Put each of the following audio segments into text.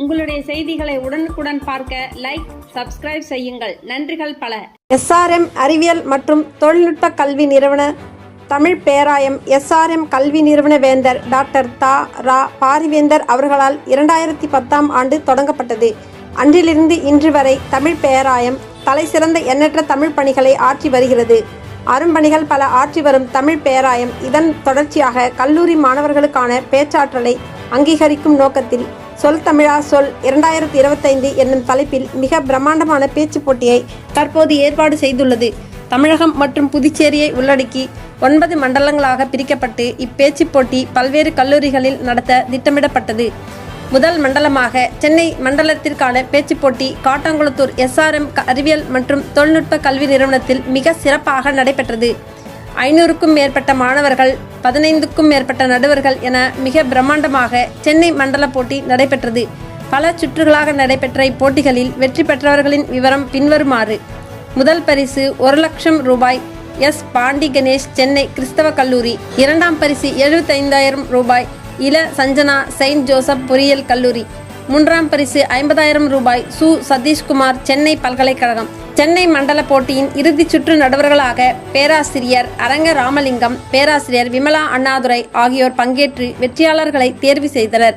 உங்களுடைய செய்திகளை உடனுக்குடன் பார்க்க லைக், சப்ஸ்கிரைப் செய்யுங்கள். நன்றிகள் பல. SRM அறிவியல் மற்றும் தொழில்நுட்ப கல்வி நிறுவன தமிழ் பேராயம் SRM கல்வி நிறுவன வேந்தர் டாக்டர் ரா. பாரிவேந்தர் அவர்களால் 2010ஆம் ஆண்டு தொடங்கப்பட்டது. அன்றிலிருந்து இன்று வரை தமிழ் பேராயம் தலைசிறந்த எண்ணற்ற தமிழ் பணிகளை ஆற்றி வருகிறது. அரும்பணிகள் பல ஆற்றி வரும் தமிழ் பேராயம் இதன் தொடர்ச்சியாக கல்லூரி மாணவர்களுக்கான பேச்சாற்றலை அங்கீகரிக்கும் நோக்கத்தில் சொல் தமிழா சொல் 2025 என்னும் தலைப்பில் மிக பிரம்மாண்டமான பேச்சு போட்டியை தற்போது ஏற்பாடு செய்துள்ளது. தமிழகம் மற்றும் புதுச்சேரியை உள்ளடக்கி 9 மண்டலங்களாக பிரிக்கப்பட்டு இப்பேச்சு போட்டி பல்வேறு கல்லூரிகளில் நடத்த திட்டமிடப்பட்டது. முதல் மண்டலமாக சென்னை மண்டலத்திற்கான பேச்சு போட்டி காட்டாங்குளத்தூர் SRM அறிவியல் மற்றும் தொழில்நுட்ப கல்வி நிறுவனத்தில் மிக சிறப்பாக நடைபெற்றது. 500க்கும் மேற்பட்ட மாணவர்கள், 15க்கும் மேற்பட்ட நடுவர்கள் என மிக பிரம்மாண்டமாக சென்னை மண்டல போட்டி நடைபெற்றது. பல சுற்றுகளாக நடைபெற்ற இப்போட்டிகளில் வெற்றி பெற்றவர்களின் விவரம் பின்வருமாறு. முதல் பரிசு 1 லட்சம் ரூபாய் எஸ். பாண்டி கணேஷ் சென்னை கிறிஸ்தவ கல்லூரி. இரண்டாம் பரிசு 75,000 ரூபாய் இள சஞ்சனா செயின்ட் ஜோசப் பொறியியல் கல்லூரி. மூன்றாம் பரிசு 50,000 ரூபாய் சு. சதீஷ்குமார் சென்னை பல்கலைக்கழகம். சென்னை மண்டல போட்டியின் இறுதிச் சுற்று நடுவர்களாக பேராசிரியர் அரங்க ராமலிங்கம், பேராசிரியர் விமலா அண்ணாதுரை ஆகியோர் பங்கேற்று வெற்றியாளர்களை தேர்வு செய்தனர்.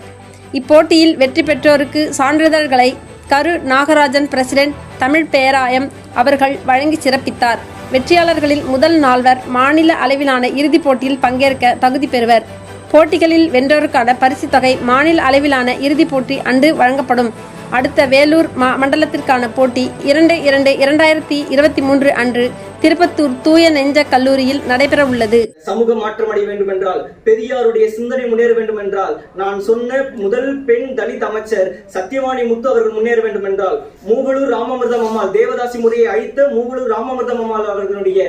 இப்போட்டியில் வெற்றி பெற்றோருக்கு சான்றிதழ்களை கரு நாகராஜன் பிரசிடென்ட் தமிழ் பேராயம் அவர்கள் வழங்கி சிறப்பித்தார். வெற்றியாளர்களில் முதல் 4வர் மாநில அளவிலான இறுதிப் போட்டியில் பங்கேற்க தகுதி பெறுவர். போட்டிகளில் வென்றோருக்கான பரிசு தொகை மாநில அளவிலான இறுதிப் போட்டி அன்று வழங்கப்படும். அடுத்த வேலூர் மண்டலத்திற்கான போட்டி 2/2/2023 அன்று திருப்பத்தூர் தூய நெஞ்ச கல்லூரியில் நடைபெற உள்ளது. சமூக மாற்றம் அடைய வேண்டும் என்றால், பெரியாருடைய சிந்தனை முன்னேற வேண்டும் என்றால், நான் சொன்ன முதல் பெண் தலித் அமைச்சர் சத்தியவாணி முத்து அவர்கள் முன்னேற வேண்டும் என்றால், மூவலூர் ராமாமிர்தம் அம்மாள் தேவதாசி முறையை அழித்த மூவலூர் ராமாமிர்தம் அம்மாள் அவர்களுடைய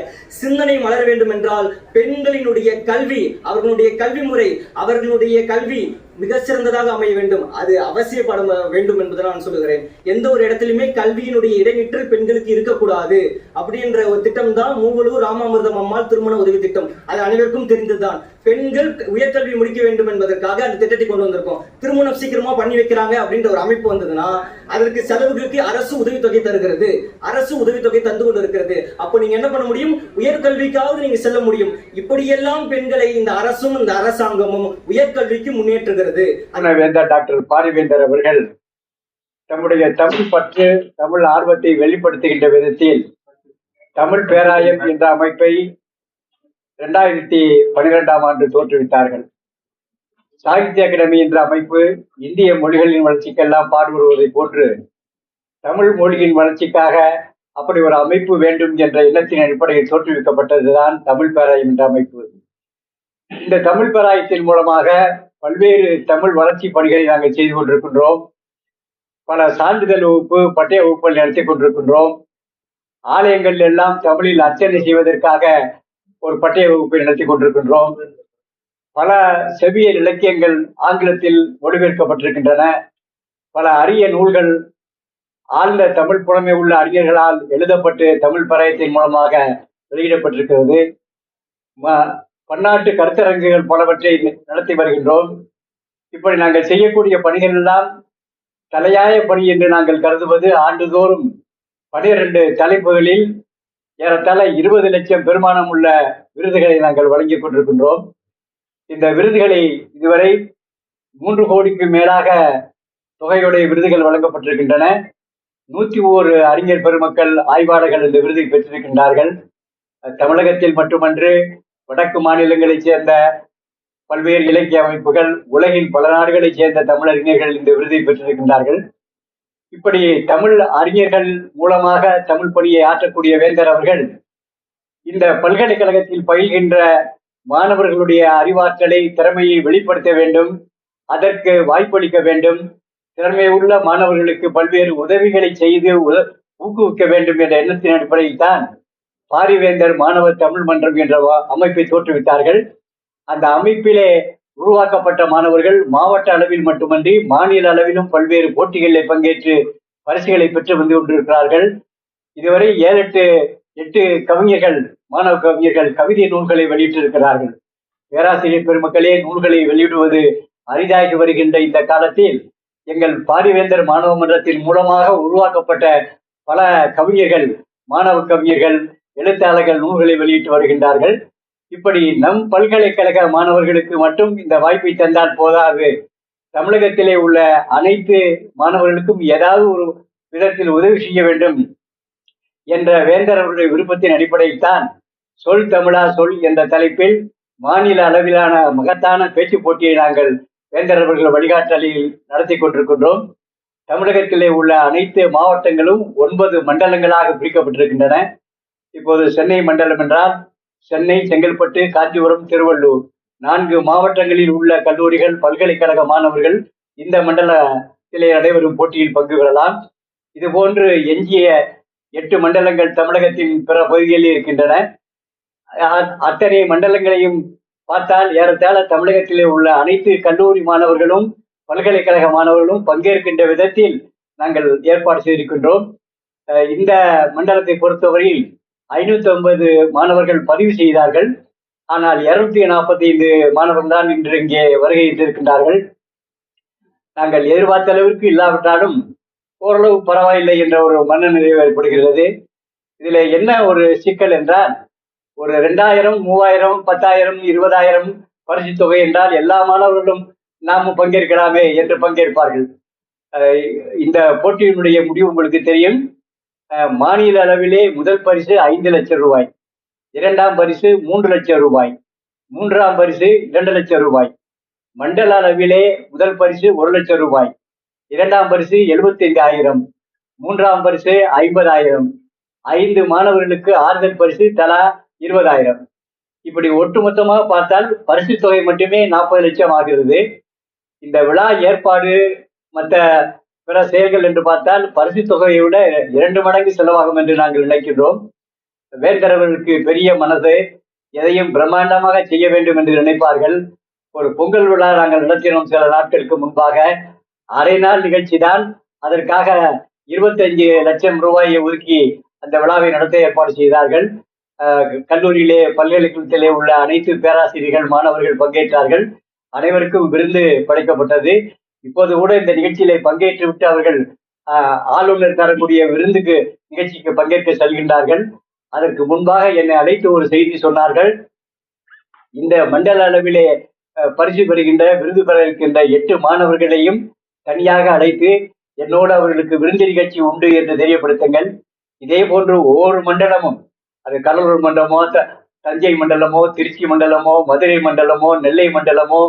சிந்தனை மலர வேண்டும் என்றால், பெண்களினுடைய கல்வி, அவர்களுடைய கல்வி முறை, அவர்களுடைய கல்வி மிக சிறந்ததாக அமைய வேண்டும். அது அவசியப்பட வேண்டும் என்பதை நான் சொல்லுகிறேன். எந்த ஒரு இடத்திலுமே கல்வியினுடைய இடைநிற்றல் பெண்களுக்கு இருக்கக்கூடாது அப்படின்ற ஒரு திட்டம் தான் மூவலூர் ராமாமிர்தம் அம்மாள் திருமண உதவி திட்டம். அது அனைவருக்கும் தெரிந்ததுதான். பெண்கள் உயர்கல்வி முடிக்க வேண்டும் என்பதற்காக அந்த திட்டத்தை கொண்டு வந்திருக்கோம். திருமணம் சீக்கிரமா பண்ணி வைக்கிறாங்க அப்படின்ற ஒரு அமைப்பு வந்ததுன்னா அதற்கு செலவுகளுக்கு அரசு உதவித்தொகை தருகிறது. அரசு உதவித்தொகை தந்து கொண்டு இருக்கிறது. அப்போ நீங்க என்ன பண்ண முடியும்? உயர்கல்விக்காவது நீங்க செல்ல முடியும். இப்படியெல்லாம் பெண்களை இந்த அரசும் இந்த அரசாங்கமும் உயர்கல்விக்கு முன்னேற்றுகிறது. வேந்தர் டாக்டர் பாரிவேந்தர் அவர்கள் தம்முடைய தமிழ் பற்று, தமிழ் ஆர்வத்தை வெளிப்படுத்துகின்ற விதத்தில் தமிழ் பேராயம் என்ற அமைப்பை 2012ஆம் ஆண்டு தோற்றுவித்தார்கள். சாகித்ய அகாடமி என்ற அமைப்பு இந்திய மொழிகளின் வளர்ச்சிக்கெல்லாம் பாடுபடுவதை போன்று தமிழ் மொழியின் வளர்ச்சிக்காக அப்படி ஒரு அமைப்பு வேண்டும் என்ற எண்ணத்தின் அடிப்படையில் தோற்றுவிக்கப்பட்டதுதான் தமிழ் பேராயம் என்ற அமைப்பு. இந்த தமிழ் பேராயத்தின் மூலமாக பல்வேறு தமிழ் வளர்ச்சி பணிகளை நாங்கள் செய்து கொண்டிருக்கின்றோம். பல சான்றிதழ் வகுப்பு, பட்டய வகுப்புகள் நடத்தி கொண்டிருக்கின்றோம். ஆலயங்கள் எல்லாம் தமிழில் அர்ச்சனை செய்வதற்காக ஒரு பட்டய வகுப்பை நடத்தி கொண்டிருக்கின்றோம். பல செவ்வியல் இலக்கியங்கள் ஆங்கிலத்தில் மொழிபெயர்க்கப்பட்டிருக்கின்றன. பல அரிய நூல்கள் ஆழ்ந்த தமிழ் புலமை உள்ள அறிஞர்களால் எழுதப்பட்டு தமிழ் பேராயத்தின் மூலமாக வெளியிடப்பட்டிருக்கிறது. பன்னாட்டு கருத்தரங்குகள் பலவற்றை நடத்தி வருகின்றோம். இப்படி நாங்கள் செய்யக்கூடிய பணிகள் எல்லாம் தலையாய பணி என்று நாங்கள் கருதுவது, ஆண்டுதோறும் 12 தலைப்புகளில் ஏறத்தாழ 20 லட்சம் பெருமானம் உள்ள விருதுகளை நாங்கள் வழங்கிக் கொண்டிருக்கின்றோம். இந்த விருதுகளை இதுவரை 3 கோடிக்கு மேலாக தொகையுடைய விருதுகள் வழங்கப்பட்டிருக்கின்றன. 101 அறிஞர் பெருமக்கள், ஆய்வாளர்கள் இந்த விருதை பெற்றிருக்கின்றார்கள். தமிழகத்தில் மட்டுமன்று, வடக்கு மாநிலங்களைச் சேர்ந்த பல்வேறு இலக்கிய அமைப்புகள், உலகின் பல நாடுகளைச் சேர்ந்த தமிழறிஞர்கள் இந்த விருதை பெற்றிருக்கின்றார்கள். இப்படி தமிழ் அறிஞர்கள் மூலமாக தமிழ் பணியை ஆற்றக்கூடிய வேந்தர் அவர்கள் இந்த பல்கலைக்கழகத்தில் பயில்கின்ற மாணவர்களுடைய அறிவாற்றலை, திறமையை வெளிப்படுத்த வேண்டும், அதற்கு வாய்ப்பளிக்க வேண்டும், திறமை உள்ள மாணவர்களுக்கு பல்வேறு உதவிகளை செய்து ஊக்குவிக்க வேண்டும் என்ற எண்ணத்தின் அடிப்படையில் தான் பாரிவேந்தர் மாணவர் தமிழ் மன்றம் என்ற அமைப்பை தோற்றுவித்தார்கள். அந்த அமைப்பிலே உருவாக்கப்பட்ட மாணவர்கள் மாவட்ட அளவில் மட்டுமன்றி மாநில அளவிலும் பல்வேறு போட்டிகளில் பங்கேற்று பரிசுகளை பெற்று வந்து கொண்டிருக்கிறார்கள். இதுவரை 7-8 கவிஞர்கள், மாணவ கவிஞர்கள் கவிதை நூல்களை வெளியிட்டிருக்கிறார்கள். பேராசிரியர் பெருமக்களே, நூல்களை வெளியிடுவது அரிதாகி வருகின்ற இந்த காலத்தில் எங்கள் பாரிவேந்தர் மாணவ மன்றத்தின் மூலமாக உருவாக்கப்பட்ட பல கவிஞர்கள், மாணவ கவிஞர்கள், எழுத்தாளர்கள் நூல்களை வெளியிட்டு வருகின்றார்கள். இப்படி நம் பல்கலைக்கழக மாணவர்களுக்கு மட்டும் இந்த வாய்ப்பை தந்தால் போதாது, தமிழகத்திலே உள்ள அனைத்து மாணவர்களுக்கும் ஏதாவது ஒரு விதத்தில் உதவி செய்ய வேண்டும் என்ற வேந்தர் அவருடைய விருப்பத்தின் அடிப்படையில் தான் சொல் தமிழா சொல் என்ற தலைப்பில் மாநில அளவிலான மகத்தான பேச்சு போட்டியை நாங்கள் வேந்தர் அவர்கள் வழிகாட்டலில் நடத்தி கொண்டிருக்கின்றோம். தமிழகத்திலே உள்ள அனைத்து மாவட்டங்களும் 9 மண்டலங்களாக பிரிக்கப்பட்டிருக்கின்றன. இப்போது சென்னை மண்டலம் என்றால் சென்னை, செங்கல்பட்டு, காஞ்சிபுரம், திருவள்ளூர் 4 மாவட்டங்களில் உள்ள கல்லூரிகள், பல்கலைக்கழக மாணவர்கள் இந்த மண்டலத்திலே நடைபெறும் போட்டியில் பங்கு பெறலாம். இதுபோன்று எஞ்சிய 8 மண்டலங்கள் தமிழகத்தின் பிற பகுதிகளில் இருக்கின்றன. அத்தனை மண்டலங்களையும் பார்த்தால் ஏறத்தாழ தமிழகத்திலே உள்ள அனைத்து கல்லூரி மாணவர்களும் பல்கலைக்கழக மாணவர்களும் பங்கேற்கின்ற விதத்தில் நாங்கள் ஏற்பாடு செய்திருக்கின்றோம். இந்த மண்டலத்தை பொறுத்தவரையில் 550 மாணவர்கள் பதிவு செய்தார்கள். ஆனால் 245 மாணவர்கள் தான் இன்று இங்கே வருகை இருக்கின்றார்கள். நாங்கள் எதிர்பார்த்த அளவிற்கு இல்லாவிட்டாலும் ஓரளவு பரவாயில்லை என்ற ஒரு மனநிறைவு ஏற்படுகிறது. இதுல என்ன ஒரு சிக்கல் என்றால், ஒரு 2000, 3000, 10,000, 20,000 பரிசு தொகை என்றால் எல்லா மாணவர்களும் நாமும் பங்கேற்கலாமே என்று பங்கேற்பார்கள். இந்த போட்டியினுடைய முடிவு உங்களுக்கு தெரியும். மாநில அளவிலே முதல் பரிசு 5 லட்சம் ரூபாய், 2ஆம் பரிசு 3 லட்சம் ரூபாய், 3ஆம் பரிசு 2 லட்சம் ரூபாய், மண்டல அளவிலே முதல் பரிசு 1 லட்சம் ரூபாய், 2ஆம் பரிசு 75,000, 3ஆம் பரிசு 50,000, 5 மாணவர்களுக்கு ஆறுதல் பரிசு தலா 20,000. இப்படி ஒட்டுமொத்தமாக பார்த்தால் பரிசு தொகை மட்டுமே 40 லட்சம் ஆகிறது. இந்த விழா ஏற்பாடு மற்ற பிற செயல்கள் என்று பார்த்தால் பரிசு தொகையை விட 2 மடங்கு செலவாகும் என்று நாங்கள் நினைக்கின்றோம். வேந்தரவர்களுக்கு பெரிய மனது, எதையும் பிரம்மாண்டமாக செய்ய வேண்டும் என்று நினைப்பார்கள். ஒரு பொங்கல் விழா நாங்கள் நடத்தினோம் சில நாட்களுக்கு முன்பாக. அரை நாள் நிகழ்ச்சி தான். அதற்காக 25 லட்சம் ரூபாயை ஒதுக்கி அந்த விழாவை நடத்த ஏற்பாடு செய்தார்கள். கல்லூரியிலே, பல்கலைக்கழகத்திலே உள்ள அனைத்து பேராசிரியர்கள், மாணவர்கள் பங்கேற்றார்கள். அனைவருக்கும் விருந்து படைக்கப்பட்டது. இப்போது கூட இந்த நிகழ்ச்சியிலே பங்கேற்று விட்டு அவர்கள் ஆளுநர் தரக்கூடிய விருந்துக்கு நிகழ்ச்சிக்கு பங்கேற்க செல்கின்றார்கள். அதற்கு முன்பாக என்னை அழைத்து ஒரு செய்தி சொன்னார்கள். இந்த மண்டல அளவிலே பரிசு பெறுகின்ற, விருது பெற இருக்கின்ற 8 மாணவர்களையும் தனியாக அழைத்து என்னோடு அவர்களுக்கு விருந்து நிகழ்ச்சி உண்டு என்று தெரியப்படுத்துங்கள். இதே போன்று ஒவ்வொரு மண்டலமும், அது கடலூர் மண்டலமோ, தஞ்சை மண்டலமோ, திருச்சி மண்டலமோ, மதுரை மண்டலமோ, நெல்லை மண்டலமோ,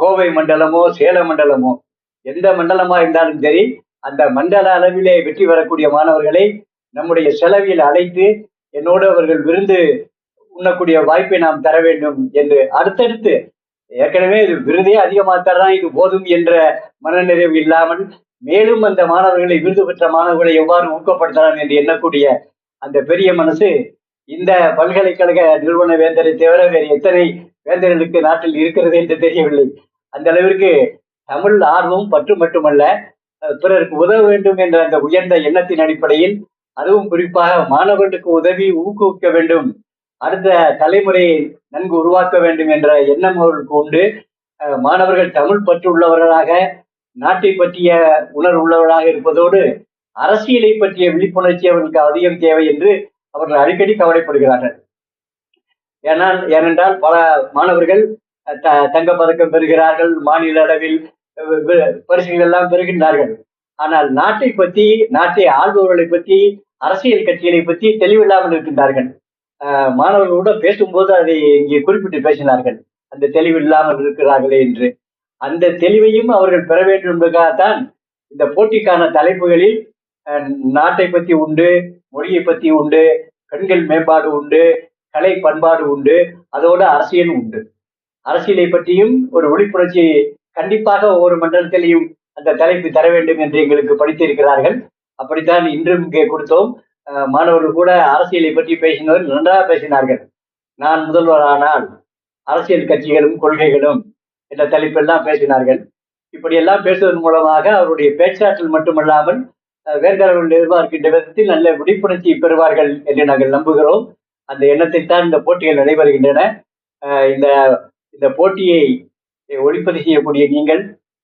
கோவை மண்டலமோ, சேலம் மண்டலமோ, எந்த மண்டலமா இருந்தாலும் சரி, அந்த மண்டல அளவிலே வெற்றி பெறக்கூடிய மாணவர்களை நம்முடைய செலவில் அழைத்து என்னோடு அவர்கள் விருந்து உண்ணக்கூடிய வாய்ப்பை நாம் தர வேண்டும் என்று அடுத்தடுத்து, ஏற்கனவே இது விருதே அதிகமாக தரலாம், இது போதும் என்ற மனநிறைவு இல்லாமல் மேலும் அந்த மாணவர்களை, விருது பெற்ற மாணவர்களை எவ்வாறு ஊக்கப்படுத்தலாம் என்று எண்ணக்கூடிய அந்த பெரிய மனசு இந்த பல்கலைக்கழக நிறுவன வேந்தரை தவிர வேறு எத்தனை வேந்தர்களுக்கு நாட்டில் இருக்கிறது என்று தெரியவில்லை. அந்த அளவிற்கு தமிழ் ஆர்வம், பற்று மட்டுமல்ல, பிறருக்கு உதவ வேண்டும் என்ற அந்த உயர்ந்த எண்ணத்தின் அடிப்படையில், அதுவும் குறிப்பாக மாணவர்களுக்கு உதவி ஊக்குவிக்க வேண்டும், அடுத்த தலைமுறையை நன்கு உருவாக்க வேண்டும் என்ற எண்ணம் அவர்களுக்கு உண்டு. மாணவர்கள் தமிழ் பற்று உள்ளவர்களாக, நாட்டை பற்றிய உணர்வு உள்ளவர்களாக இருப்பதோடு அரசியலை பற்றிய விழிப்புணர்ச்சி அவர்களுக்கு அதிகம் தேவை என்று அவர்கள் அடிக்கடி கவலைப்படுகிறார்கள். ஏனென்றால் பல மாணவர்கள் தங்கப்பதக்கம் பெறுகிறார்கள், மாநில அளவில் பரிசுகள் எல்லாம் பெறுகின்றார்கள். ஆனால் நாட்டை பற்றி, நாட்டை ஆள்பவர்களை பற்றி, அரசியல் கட்சிகளை பற்றி தெளிவில்லாமல் இருக்கின்றார்கள். மாணவர்களோட பேசும்போது அதை இங்கே குறிப்பிட்டு பேசினார்கள், அந்த தெளிவு இல்லாமல் இருக்கிறார்களே என்று. அந்த தெளிவையும் அவர்கள் பெற வேண்டும் என்பதற்காகத்தான் இந்த போட்டிக்கான தலைப்புகளில் நாட்டை பற்றி உண்டு, மொழியை பற்றி உண்டு, பெண்கள் மேம்பாடு உண்டு, கலை பண்பாடு உண்டு, அதோடு அரசியல் உண்டு. அரசியலை பற்றியும் ஒரு விழிப்புணர்ச்சி கண்டிப்பாக ஒவ்வொரு மண்டலத்திலையும் அந்த தலைப்பு தர வேண்டும் என்று எங்களுக்கு படித்திருக்கிறார்கள். அப்படித்தான் இன்றும் இங்கே கொடுத்தோம். மாணவர்கள் கூட அரசியலை பற்றி பேசினவர்கள் நன்றாக பேசினார்கள். நான் முதல்வரானால் அரசியல் கட்சிகளும் கொள்கைகளும் என்ற தலைப்பெல்லாம் பேசினார்கள். இப்படியெல்லாம் பேசுவதன் மூலமாக அவருடைய பேச்சாற்றல் மட்டுமல்லாமல் வேந்தர்கள் எதிர்பார்க்கின்ற விதத்தில் நல்ல விழிப்புணர்ச்சி பெறுவார்கள் என்று நாங்கள் நம்புகிறோம். அந்த எண்ணத்தைத்தான் இந்த போட்டிகள் நடைபெறுகின்றன. இந்த போட்டியை ஒளிப்பதிவு செய்யக்கூடிய நீங்கள்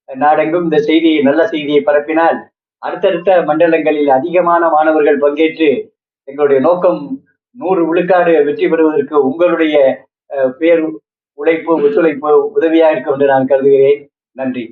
நாடெங்கும் இந்த செய்தியை, நல்ல செய்தியை பரப்பினால் அடுத்தடுத்த மண்டலங்களில் அதிகமான மாணவர்கள் பங்கேற்று எங்களுடைய நோக்கம் 100 விழுக்காடு வெற்றி பெறுவதற்கு உங்களுடைய பேர் உழைப்பு, ஒத்துழைப்பு உதவியாக இருக்கும் என்று நான் கருதுகிறேன். நன்றி.